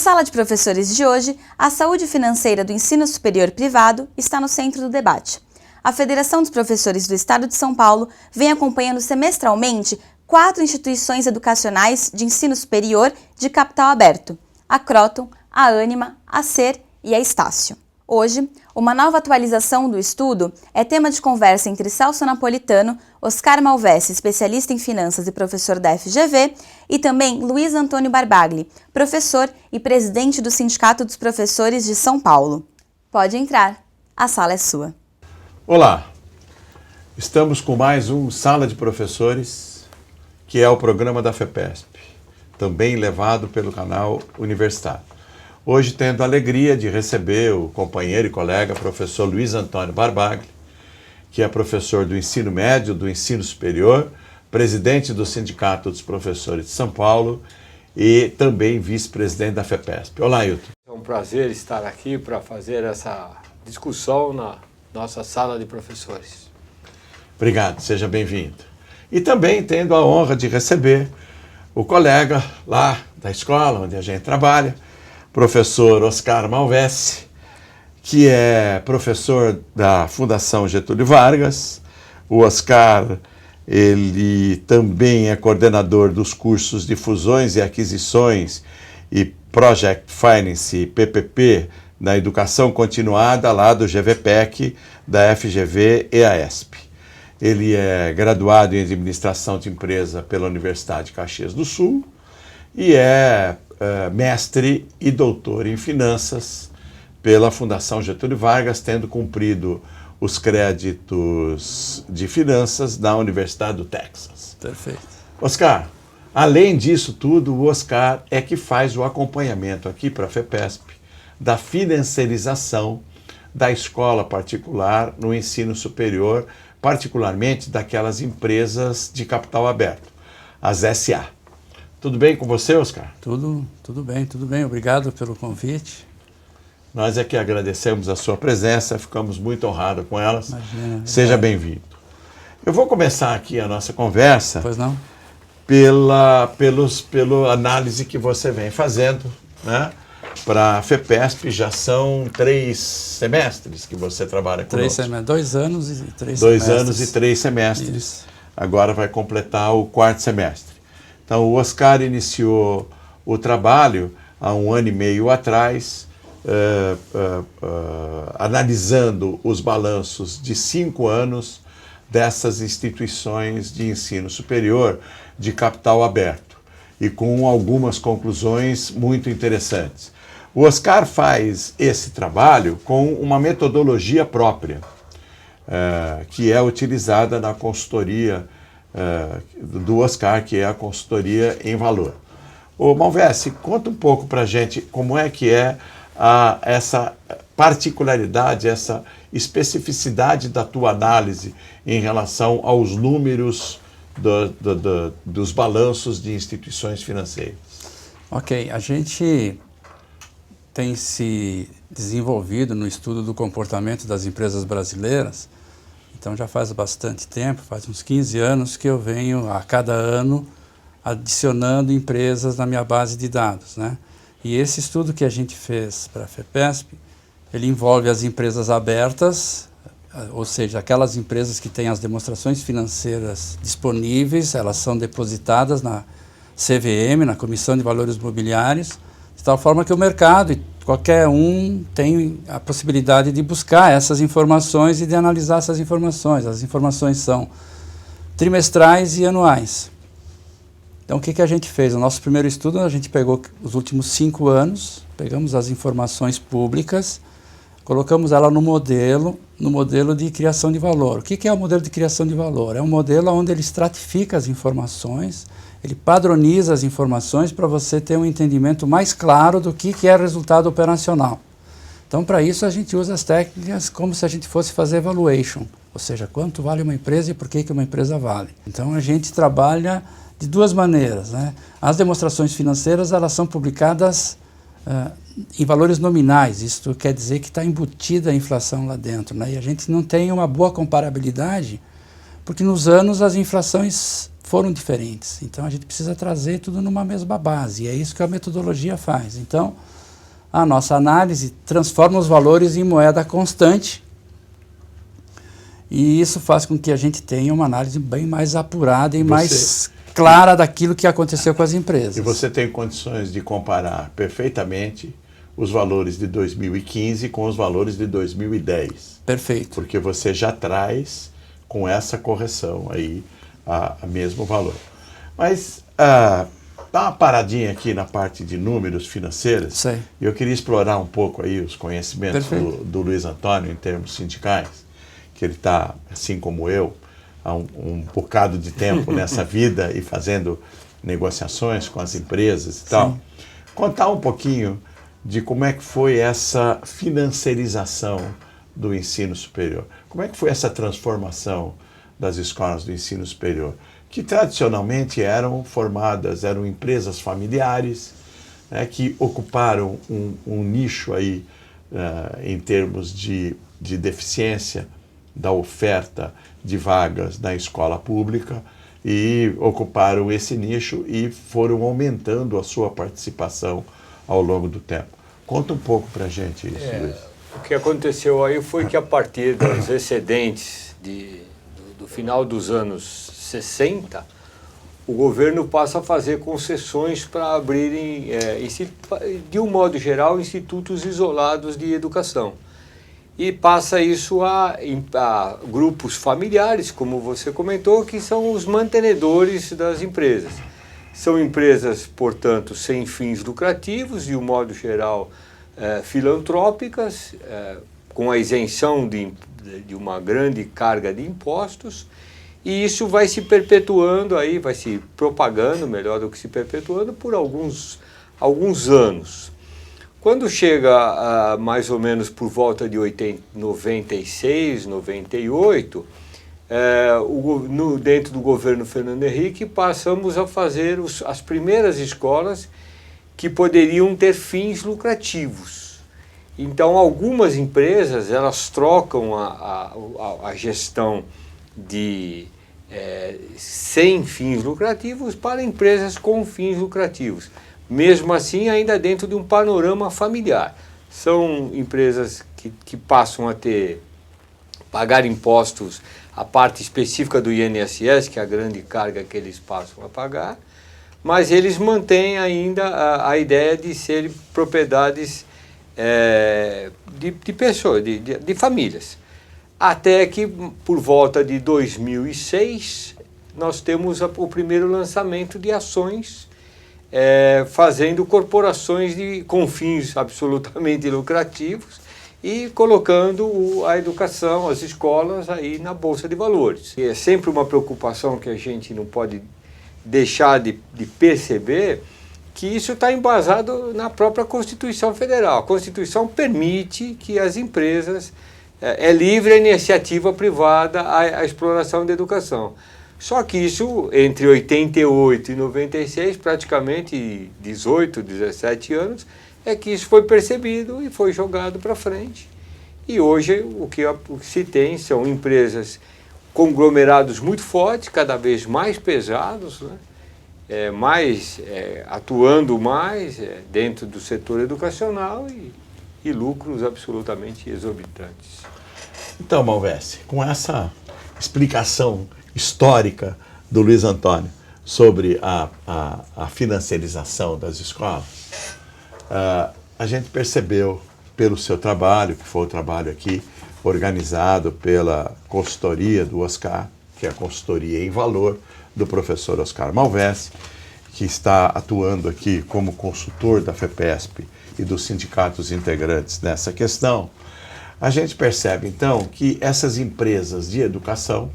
sala de professores de hoje, a saúde financeira do ensino superior privado está no centro do debate. A Federação dos Professores do Estado de São Paulo vem acompanhando semestralmente 4 instituições educacionais de ensino superior de capital aberto: a Kroton, a Ânima, a SER e a Estácio. Hoje, uma nova atualização do estudo é tema de conversa entre Celso Napolitano, Oscar Malvesi, especialista em finanças e professor da FGV, e também Luiz Antônio Barbagli, professor e presidente do Sindicato dos Professores de São Paulo. Pode entrar, a sala é sua. Olá, estamos com mais um Sala de Professores, que é o programa da FEPESP, também levado pelo canal Universitário. Hoje tendo a alegria de receber o companheiro e colega professor Luiz Antônio Barbagli, que é professor do ensino médio, do ensino superior, presidente do Sindicato dos Professores de São Paulo e também vice-presidente da FEPESP. Olá, Ailton. É um prazer estar aqui para fazer essa discussão na nossa sala de professores. Obrigado, seja bem-vindo. E também tendo a honra de receber o colega lá da escola onde a gente trabalha, professor Oscar Malvesi, que é professor da Fundação Getúlio Vargas. O Oscar, ele também é coordenador dos cursos de fusões e aquisições e Project Finance, PPP, na educação continuada lá do GVPEC, da FGV e AESP. Ele é graduado em administração de empresa pela Universidade de Caxias do Sul e é mestre e doutor em finanças pela Fundação Getúlio Vargas, tendo cumprido os créditos de finanças na Universidade do Texas. Perfeito. Oscar, além disso tudo, o Oscar é que faz o acompanhamento aqui para a FEPESP da financiarização da escola particular no ensino superior, particularmente daquelas empresas de capital aberto, as SA. Tudo bem com você, Oscar? Tudo bem. Obrigado pelo convite. Nós é que agradecemos a sua presença, ficamos muito honrados com elas. Imagina, seja bem-vindo. Eu vou começar aqui a nossa conversa Pois não? pela análise que você vem fazendo, né? Para a FEPESP já são 3 semestres que você trabalha conosco. 3 semestres, 2 anos e 3 2 semestres. anos e 3 semestres. Isso. Agora vai completar o 4º semestre. Então, o Oscar iniciou o trabalho há 1 ano e meio atrás, analisando os balanços de 5 anos dessas instituições de ensino superior de capital aberto e com algumas conclusões muito interessantes. O Oscar faz esse trabalho com uma metodologia própria, que é utilizada na consultoria do Oscar, que é a consultoria em valor. Ô Malvesi, conta um pouco para a gente como é que é essa particularidade, essa especificidade da tua análise em relação aos números dos balanços de instituições financeiras. Ok, a gente tem se desenvolvido no estudo do comportamento das empresas brasileiras. Então já faz bastante tempo, faz uns 15 anos que eu venho a cada ano adicionando empresas na minha base de dados, né? E esse estudo que a gente fez para a FEPESP, ele envolve as empresas abertas, ou seja, aquelas empresas que têm as demonstrações financeiras disponíveis, elas são depositadas na CVM, na Comissão de Valores Mobiliários, de tal forma que o mercado e qualquer um tem a possibilidade de buscar essas informações e de analisar essas informações. As informações são trimestrais e anuais. Então, o que a gente fez? No nosso primeiro estudo, a gente pegou os últimos 5 anos, pegamos as informações públicas, colocamos ela no modelo de criação de valor. O que é o modelo de criação de valor? É um modelo onde ele estratifica as informações, ele padroniza as informações para você ter um entendimento mais claro do que é resultado operacional. Então, para isso, a gente usa as técnicas como se a gente fosse fazer evaluation, ou seja, quanto vale uma empresa e por que uma empresa vale. Então, a gente trabalha de 2 maneiras, né? As demonstrações financeiras, elas são publicadas em valores nominais, isso quer dizer que está embutida a inflação lá dentro, né? E a gente não tem uma boa comparabilidade porque nos anos as inflações foram diferentes. Então a gente precisa trazer tudo numa mesma base, e é isso que a metodologia faz. Então a nossa análise transforma os valores em moeda constante, e isso faz com que a gente tenha uma análise bem mais apurada e mais clara daquilo que aconteceu com as empresas. E você tem condições de comparar perfeitamente os valores de 2015 com os valores de 2010. Perfeito. Porque você já traz com essa correção aí a mesmo valor. Mas dá uma paradinha aqui na parte de números financeiros. Sei. E eu queria explorar um pouco aí os conhecimentos do Luiz Antônio em termos sindicais, que ele está, assim como eu, há um bocado de tempo nessa vida e fazendo negociações com as empresas e tal. Contar um pouquinho de como é que foi essa financiarização do ensino superior. Como é que foi essa transformação das escolas do ensino superior, que tradicionalmente eram empresas familiares, né, que ocuparam um nicho aí em termos de deficiência da oferta de vagas na escola pública, e ocuparam esse nicho e foram aumentando a sua participação ao longo do tempo. Conta um pouco para a gente isso, Luiz. O que aconteceu aí foi que a partir dos excedentes do final dos anos 60, o governo passa a fazer concessões para abrirem, de um modo geral, institutos isolados de educação. E passa isso a grupos familiares, como você comentou, que são os mantenedores das empresas. São empresas, portanto, sem fins lucrativos, de um modo geral filantrópicas, com a isenção de uma grande carga de impostos, e isso vai se perpetuando aí, vai se propagando, melhor do que se perpetuando, por alguns anos. Quando chega mais ou menos por volta de 96, 98, dentro do governo Fernando Henrique, passamos a fazer as primeiras escolas que poderiam ter fins lucrativos. Então, algumas empresas, elas trocam a gestão sem fins lucrativos para empresas com fins lucrativos. Mesmo assim, ainda dentro de um panorama familiar. São empresas que passam a pagar impostos, a parte específica do INSS, que é a grande carga que eles passam a pagar, mas eles mantêm ainda a ideia de serem propriedades de pessoas, de famílias. Até que, por volta de 2006, nós temos o primeiro lançamento de ações fazendo corporações com fins absolutamente lucrativos e colocando a educação, as escolas aí na Bolsa de Valores. E é sempre uma preocupação que a gente não pode deixar de perceber, que isso está embasado na própria Constituição Federal. A Constituição permite que as empresas, é livre a iniciativa privada a exploração da educação. Só que isso, entre 88 e 96, praticamente 18, 17 anos, é que isso foi percebido e foi jogado para frente. E hoje o que se tem são empresas, conglomerados muito fortes, cada vez mais pesados, né? Atuando mais dentro do setor educacional e lucros absolutamente exorbitantes. Então, Malvese, com essa explicação histórica do Luiz Antônio sobre a financiarização das escolas, a gente percebeu pelo seu trabalho, que foi o trabalho aqui organizado pela consultoria do Oscar, que é a consultoria em valor do professor Oscar Malvese, que está atuando aqui como consultor da FEPESP e dos sindicatos integrantes nessa questão. A gente percebe, então, que essas empresas de educação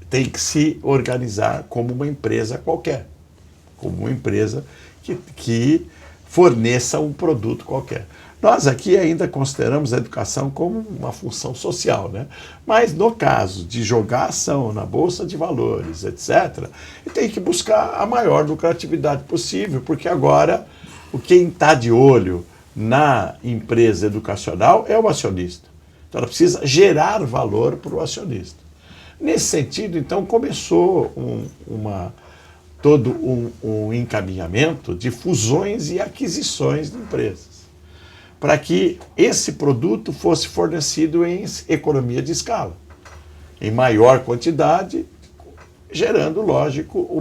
têm que se organizar como uma empresa qualquer, como uma empresa que forneça um produto qualquer. Nós aqui ainda consideramos a educação como uma função social, né? Mas no caso de jogar ação na Bolsa de Valores, etc., tem que buscar a maior lucratividade possível, porque agora quem está de olho na empresa educacional é o acionista. Então ela precisa gerar valor para o acionista. Nesse sentido, então, começou todo um encaminhamento de fusões e aquisições de empresas, para que esse produto fosse fornecido em economia de escala, em maior quantidade, gerando, lógico, um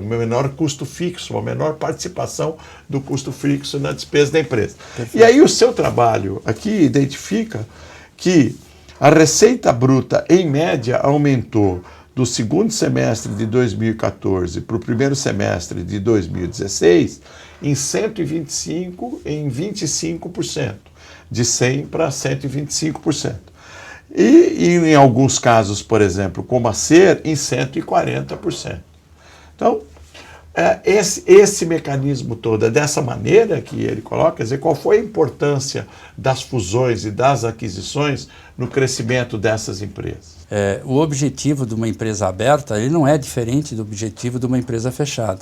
menor custo fixo, uma menor participação do custo fixo na despesa da empresa. Perfeito. E aí o seu trabalho aqui identifica que a receita bruta, em média, aumentou do segundo semestre de 2014 para o primeiro semestre de 2016 em 25%, de 100% para 125%. E em alguns casos, por exemplo, como a Ser, em 140%. Então, esse mecanismo todo, é dessa maneira que ele coloca, quer dizer, qual foi a importância das fusões e das aquisições no crescimento dessas empresas? O objetivo de uma empresa aberta, ele não é diferente do objetivo de uma empresa fechada.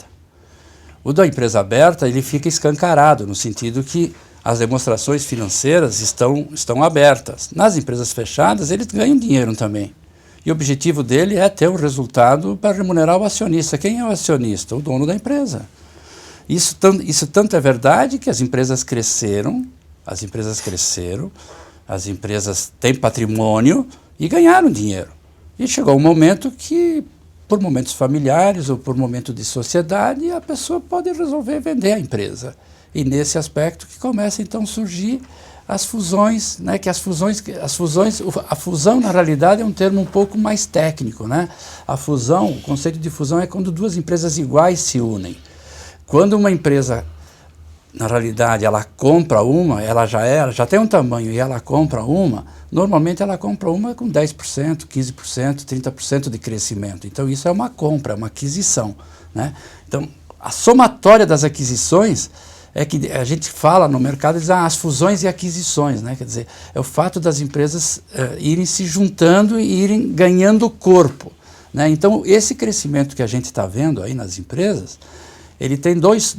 O da empresa aberta, ele fica escancarado, no sentido que as demonstrações financeiras estão abertas. Nas empresas fechadas, eles ganham dinheiro também. E o objetivo dele é ter um resultado para remunerar o acionista. Quem é o acionista? O dono da empresa. Isso tanto é verdade que as empresas cresceram, as empresas têm patrimônio e ganharam dinheiro. E chegou um momento que, por momentos familiares ou por momento de sociedade, a pessoa pode resolver vender a empresa. E nesse aspecto que começa então a surgir as fusões, né, a fusão na realidade é um termo um pouco mais técnico, né? A fusão, o conceito de fusão é quando duas empresas iguais se unem. Quando uma empresa, na realidade, ela compra uma, ela já tem um tamanho e ela compra uma, normalmente ela compra uma com 10%, 15%, 30% de crescimento. Então isso é uma compra, é uma aquisição, né? Então a somatória das aquisições é que a gente fala no mercado, diz, as fusões e aquisições, né? Quer dizer, é o fato das empresas irem se juntando e irem ganhando corpo, né? Então, esse crescimento que a gente está vendo aí nas empresas, ele tem dois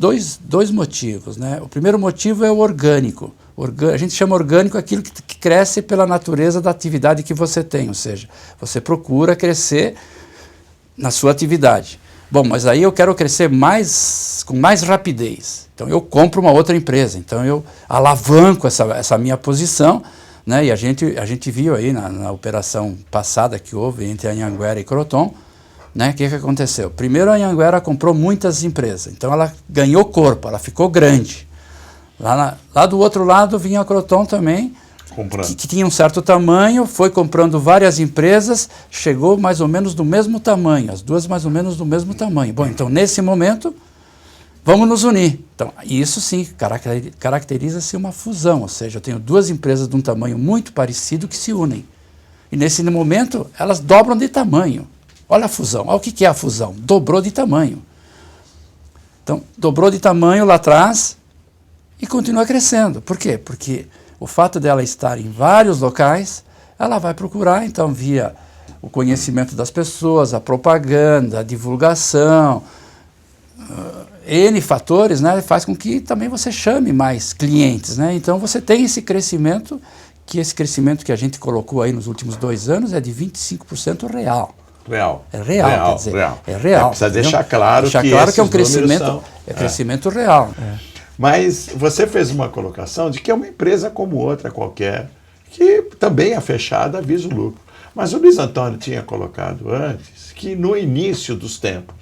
motivos, né? O primeiro motivo é o orgânico. A gente chama orgânico aquilo que cresce pela natureza da atividade que você tem, ou seja, você procura crescer na sua atividade. Bom, mas aí eu quero crescer com mais rapidez. Então eu compro uma outra empresa, então eu alavanco essa minha posição, né? E a gente viu aí na operação passada que houve entre a Anhanguera e Croton, né? O que aconteceu? Primeiro a Anhanguera comprou muitas empresas, então ela ganhou corpo, ela ficou grande. Lá do outro lado vinha a Croton também, que tinha um certo tamanho, foi comprando várias empresas, chegou mais ou menos do mesmo tamanho, as duas mais ou menos do mesmo tamanho. Bom, então nesse momento, vamos nos unir. Então, isso sim caracteriza-se uma fusão, ou seja, eu tenho duas empresas de um tamanho muito parecido que se unem. E nesse momento, elas dobram de tamanho. Olha a fusão, olha o que é a fusão, dobrou de tamanho. Então, dobrou de tamanho lá atrás e continua crescendo. Por quê? Porque o fato dela estar em vários locais, ela vai procurar, então, via o conhecimento das pessoas, a propaganda, a divulgação, N fatores, né, faz com que também você chame mais clientes, né? Então, você tem esse crescimento que a gente colocou aí nos últimos 2 anos é de 25% real. É real, quer dizer, é real. Precisa deixar claro que é um crescimento, crescimento real. Mas você fez uma colocação de que é uma empresa como outra qualquer, que também é fechada, visa o lucro. Mas o Luiz Antônio tinha colocado antes que no início dos tempos,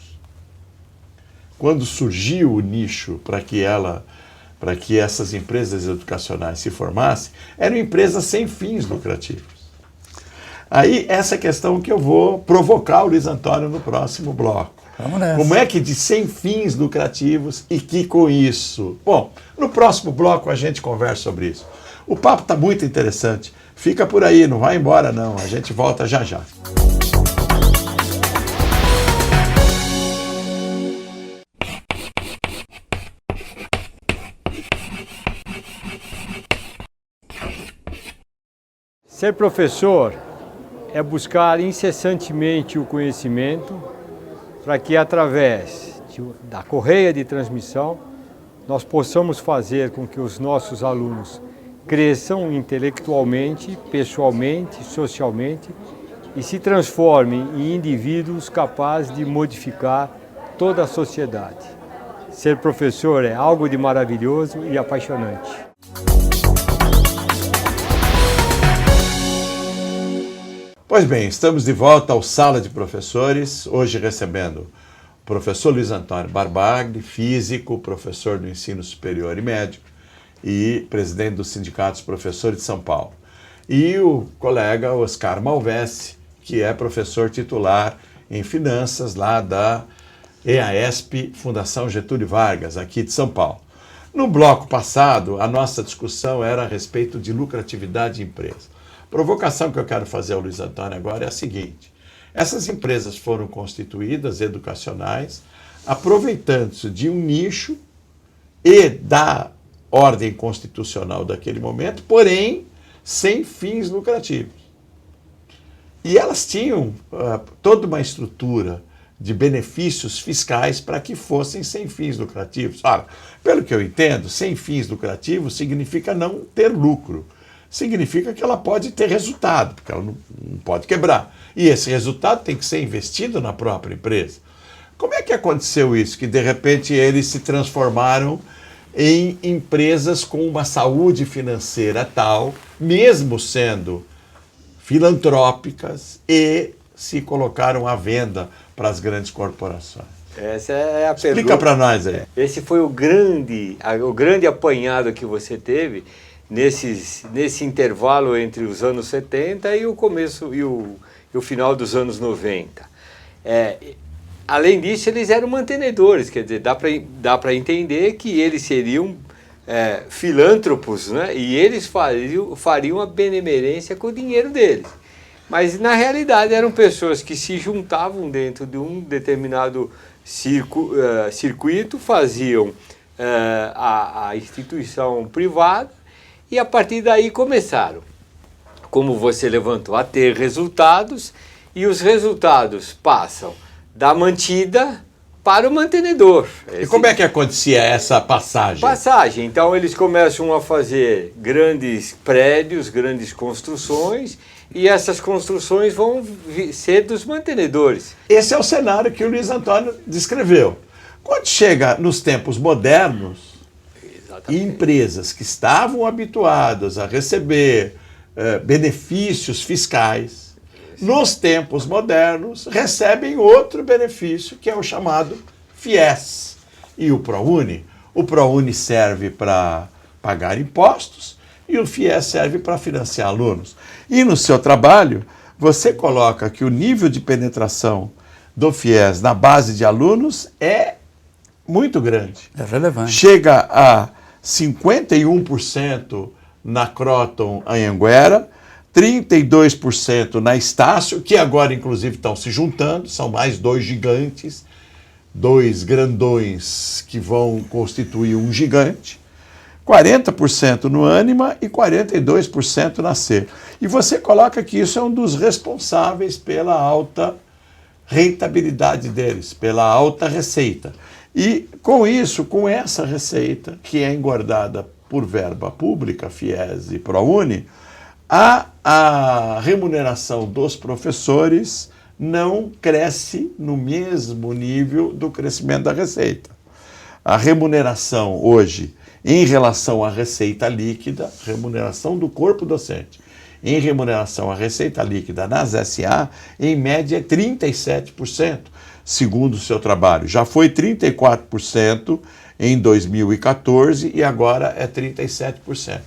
quando surgiu o nicho para que essas empresas educacionais se formassem, eram empresas sem fins lucrativos. Aí, essa questão que eu vou provocar o Luiz Antônio no próximo bloco. Vamos nessa. Como é que de sem fins lucrativos e que com isso? Bom, no próximo bloco a gente conversa sobre isso. O papo está muito interessante. Fica por aí, não vai embora não. A gente volta já já. Ser professor é buscar incessantemente o conhecimento para que, através da correia de transmissão, nós possamos fazer com que os nossos alunos cresçam intelectualmente, pessoalmente, socialmente e se transformem em indivíduos capazes de modificar toda a sociedade. Ser professor é algo de maravilhoso e apaixonante. Pois bem, estamos de volta ao Sala de Professores, hoje recebendo o professor Luiz Antônio Barbagli, físico, professor do ensino superior e médio e presidente do Sindicato dos Professores de São Paulo. E o colega Oscar Malvesi, que é professor titular em finanças lá da EASP, Fundação Getúlio Vargas, aqui de São Paulo. No bloco passado, a nossa discussão era a respeito de lucratividade de empresa. A provocação que eu quero fazer ao Luiz Antônio agora é a seguinte: essas empresas foram constituídas, educacionais, aproveitando-se de um nicho e da ordem constitucional daquele momento, porém sem fins lucrativos. E elas tinham toda uma estrutura de benefícios fiscais para que fossem sem fins lucrativos. Ora, pelo que eu entendo, sem fins lucrativos significa não ter lucro. Significa que ela pode ter resultado, porque ela não pode quebrar. E esse resultado tem que ser investido na própria empresa. Como é que aconteceu isso? Que de repente eles se transformaram em empresas com uma saúde financeira tal, mesmo sendo filantrópicas, e se colocaram à venda para as grandes corporações. Essa é a pergunta. Explica para nós aí. Esse foi o grande apanhado que você teve nesse intervalo entre os anos 70 e o começo e o final dos anos 90. Além disso, eles eram mantenedores, quer dizer, dá para entender que eles seriam filântropos, né? E eles fariam a benemerência com o dinheiro deles. Mas, na realidade, eram pessoas que se juntavam dentro de um determinado circuito, faziam a instituição privada e, a partir daí, começaram, como você levantou, a ter resultados, e os resultados passam da mantida para o mantenedor. E como é que acontecia essa passagem? Então, eles começam a fazer grandes prédios, grandes construções, e essas construções vão ser dos mantenedores. Esse é o cenário que o Luiz Antônio descreveu. Quando chega nos tempos modernos, empresas que estavam habituadas a receber benefícios fiscais, nos tempos modernos recebem outro benefício, que é o chamado FIES. E o ProUni? O ProUni serve para pagar impostos e o FIES serve para financiar alunos. E no seu trabalho, você coloca que o nível de penetração do FIES na base de alunos é muito grande. É relevante. Chega a 51% na Croton Anhanguera, 32% na Estácio, que agora inclusive estão se juntando, são mais dois gigantes, dois grandões que vão constituir um gigante, 40% no Ânima e 42% na C. E você coloca que isso é um dos responsáveis pela alta rentabilidade deles, pela alta receita. E com isso, com essa receita, que é engordada por verba pública, FIES e ProUni, a remuneração dos professores não cresce no mesmo nível do crescimento da receita. A remuneração hoje, em relação à receita líquida, remuneração do corpo docente, em remuneração à receita líquida nas SA, em média é 37%, segundo o seu trabalho. Já foi 34% em 2014 e agora é 37%.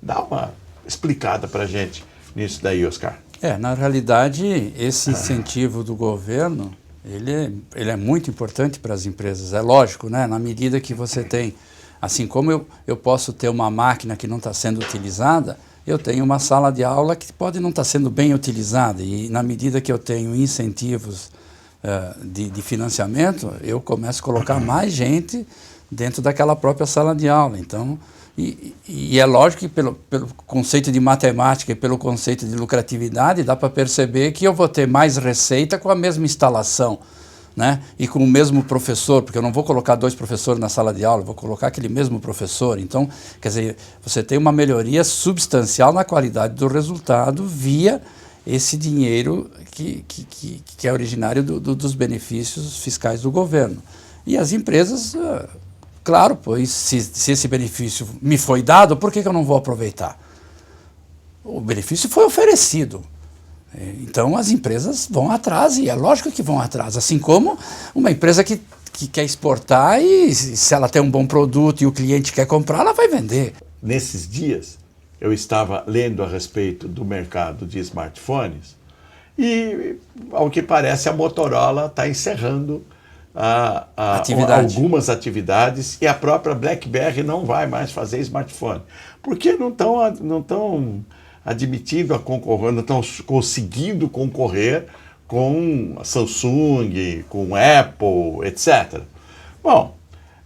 Dá uma explicada para a gente nisso daí, Oscar. Na realidade, esse incentivo do governo, ele é muito importante para as empresas. É lógico, né? Na medida que você tem, assim como eu posso ter uma máquina que não está sendo utilizada, eu tenho uma sala de aula que pode não estar sendo bem utilizada. E na medida que eu tenho incentivos de financiamento, eu começo a colocar mais gente dentro daquela própria sala de aula. Então, e é lógico que pelo conceito de matemática e pelo conceito de lucratividade, dá para perceber que eu vou ter mais receita com a mesma instalação. né? E com o mesmo professor, porque eu não vou colocar 2 professores na sala de aula, eu vou colocar aquele mesmo professor. Então, quer dizer, você tem uma melhoria substancial na qualidade do resultado via esse dinheiro que é originário dos benefícios fiscais do governo. E as empresas, claro, pois se esse benefício me foi dado, por que eu não vou aproveitar? O benefício foi oferecido. Então as empresas vão atrás, e é lógico que vão atrás, assim como uma empresa que quer exportar e se ela tem um bom produto e o cliente quer comprar, ela vai vender. Nesses dias, eu estava lendo a respeito do mercado de smartphones e, ao que parece, a Motorola está encerrando algumas atividades e a própria BlackBerry não vai mais fazer smartphone. Porque não estão admitindo a concorrer, não estão conseguindo concorrer com a Samsung, com a Apple, etc. Bom,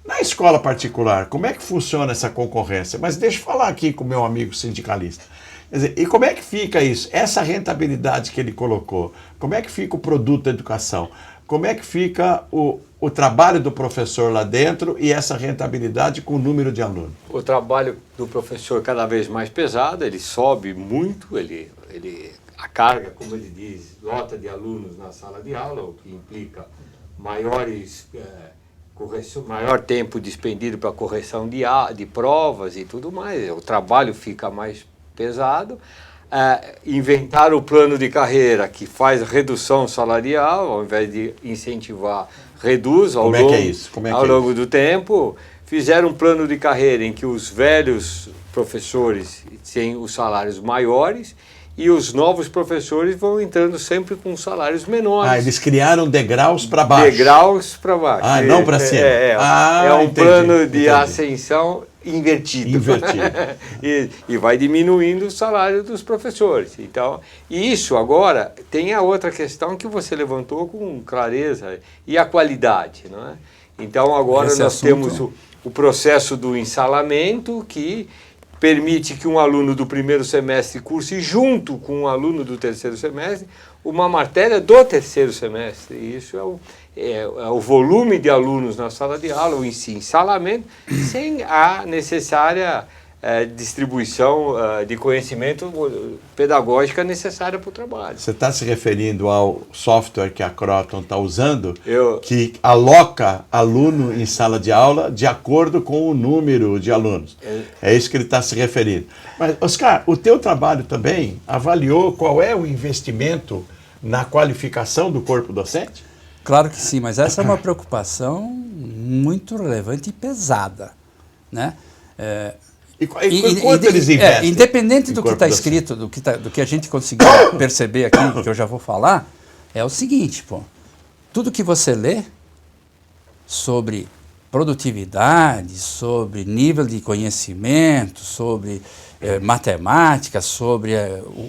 na escola particular, como é que funciona essa concorrência? Mas deixa eu falar aqui com o meu amigo sindicalista. Quer dizer, e como é que fica isso? Essa rentabilidade que ele colocou, como é que fica o produto da educação? Como é que fica o trabalho do professor lá dentro e essa rentabilidade com o número de alunos? O trabalho do professor é cada vez mais pesado, ele sobe muito, a carga, como ele diz, lota de alunos na sala de aula, o que implica maior tempo despendido para correção de provas e tudo mais, o trabalho fica mais pesado. Inventar o plano de carreira que faz redução salarial, ao invés de incentivar, reduz ao longo do tempo. Fizeram um plano de carreira em que os velhos professores têm os salários maiores e os novos professores vão entrando sempre com salários menores. Eles criaram degraus para baixo. Degraus para baixo. Não para cima. É um plano de ascensão invertido. e vai diminuindo o salário dos professores. Então, e isso agora tem a outra questão que você levantou com clareza, e a qualidade, não é? Então agora nós temos o processo do ensalamento, que permite que um aluno do primeiro semestre curse junto com um aluno do terceiro semestre uma matéria do terceiro semestre. E isso é o volume de alunos na sala de aula, o ensalamento, sem a necessária distribuição de conhecimento pedagógica necessária para o trabalho. Você está se referindo ao software que a Croton está usando, que aloca aluno em sala de aula de acordo com o número de alunos. É isso que ele está se referindo. Mas, Oscar, o teu trabalho também avaliou qual é o investimento na qualificação do corpo docente? Claro que sim, mas essa é uma preocupação muito relevante e pesada, né? E quanto eles investem? Independente do que está escrito, do que a gente conseguiu perceber aqui, que eu já vou falar, é o seguinte, tudo que você lê sobre produtividade, sobre nível de conhecimento, sobre matemática, sobre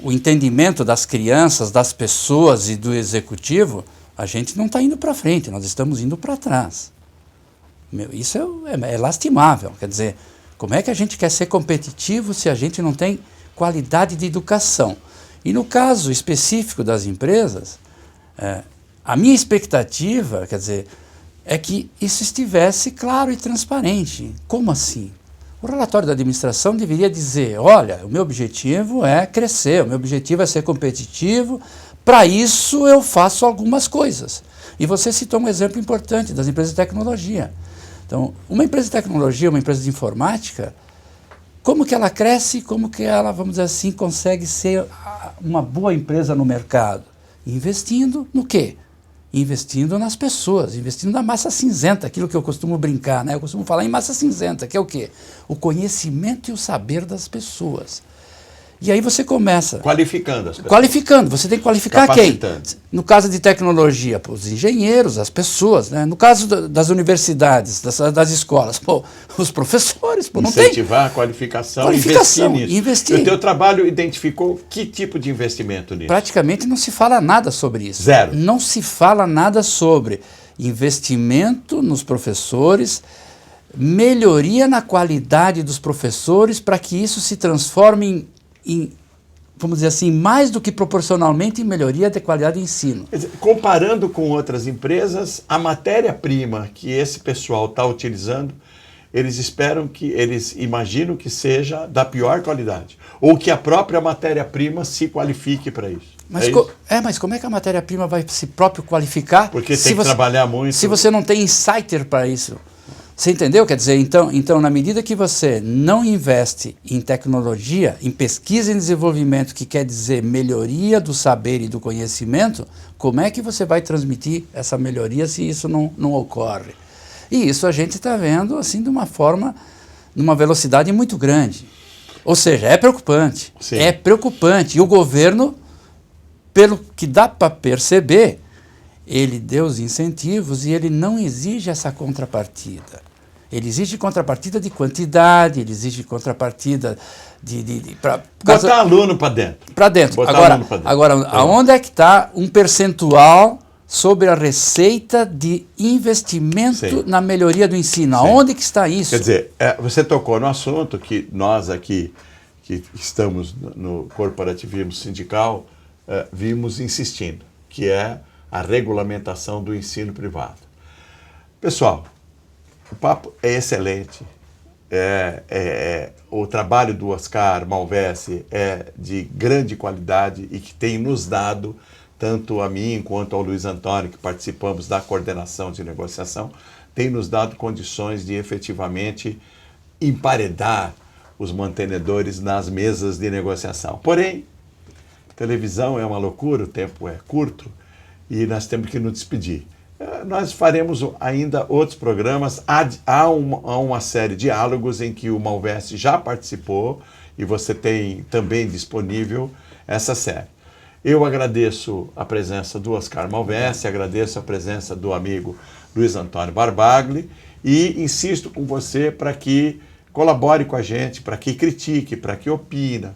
o entendimento das crianças, das pessoas e do executivo, a gente não está indo para frente, nós estamos indo para trás. Isso é lastimável, quer dizer, como é que a gente quer ser competitivo se a gente não tem qualidade de educação? E no caso específico das empresas, a minha expectativa, quer dizer, é que isso estivesse claro e transparente. Como assim? O relatório da administração deveria dizer, olha, o meu objetivo é crescer, o meu objetivo é ser competitivo, para isso eu faço algumas coisas. E você citou um exemplo importante das empresas de tecnologia. Então, uma empresa de tecnologia, uma empresa de informática, como que ela cresce, como que ela, vamos dizer assim, consegue ser uma boa empresa no mercado? Investindo no quê? Investindo nas pessoas, investindo na massa cinzenta, aquilo que eu costumo brincar, né? Eu costumo falar em massa cinzenta, que é o quê? O conhecimento e o saber das pessoas. E aí você começa... Qualificando as pessoas. Qualificando. Você tem que qualificar quem? No caso de tecnologia, os engenheiros, as pessoas. Né? No caso das universidades, das escolas, os professores. Não tem. Incentivar a qualificação, investir nisso. E o teu trabalho identificou que tipo de investimento nisso? Praticamente não se fala nada sobre isso. Zero. Não se fala nada sobre investimento nos professores, melhoria na qualidade dos professores para que isso se transforme em vamos dizer assim, mais do que proporcionalmente em melhoria da qualidade de ensino. Quer dizer, comparando com outras empresas, a matéria-prima que esse pessoal está utilizando, eles imaginam que seja da pior qualidade. Ou que a própria matéria-prima se qualifique para isso. Mas como é que a matéria-prima vai se próprio qualificar? Porque tem que trabalhar muito. Se você não tem insider para isso. Você entendeu? Quer dizer, então, na medida que você não investe em tecnologia, em pesquisa e desenvolvimento, que quer dizer melhoria do saber e do conhecimento, como é que você vai transmitir essa melhoria se isso não ocorre? E isso a gente está vendo assim de uma forma, numa velocidade muito grande. Ou seja, é preocupante. Sim. É preocupante. E o governo, pelo que dá para perceber, ele deu os incentivos e ele não exige essa contrapartida. Ele exige contrapartida de quantidade, ele exige contrapartida botar aluno para dentro. Para dentro. Agora, aonde é que está um percentual sobre a receita de investimento na melhoria do ensino? Sim. Aonde que está isso? Quer dizer, você tocou no assunto que nós aqui, que estamos no corporativismo sindical, vimos insistindo, que é a regulamentação do ensino privado. Pessoal, o papo é excelente, o trabalho do Oscar Malvesi é de grande qualidade e que tem nos dado, tanto a mim quanto ao Luiz Antônio, que participamos da coordenação de negociação, tem nos dado condições de efetivamente emparedar os mantenedores nas mesas de negociação. Porém, televisão é uma loucura, o tempo é curto e nós temos que nos despedir. Nós faremos ainda outros programas, há uma série de diálogos em que o Malvesi já participou e você tem também disponível essa série. Eu agradeço a presença do Oscar Malvesi, agradeço a presença do amigo Luiz Antônio Barbagli e insisto com você para que colabore com a gente, para que critique, para que opine,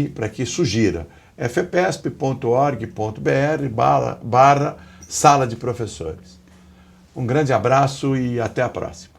para que sugira. fpesp.org.br/sala de professores. Um grande abraço e até a próxima.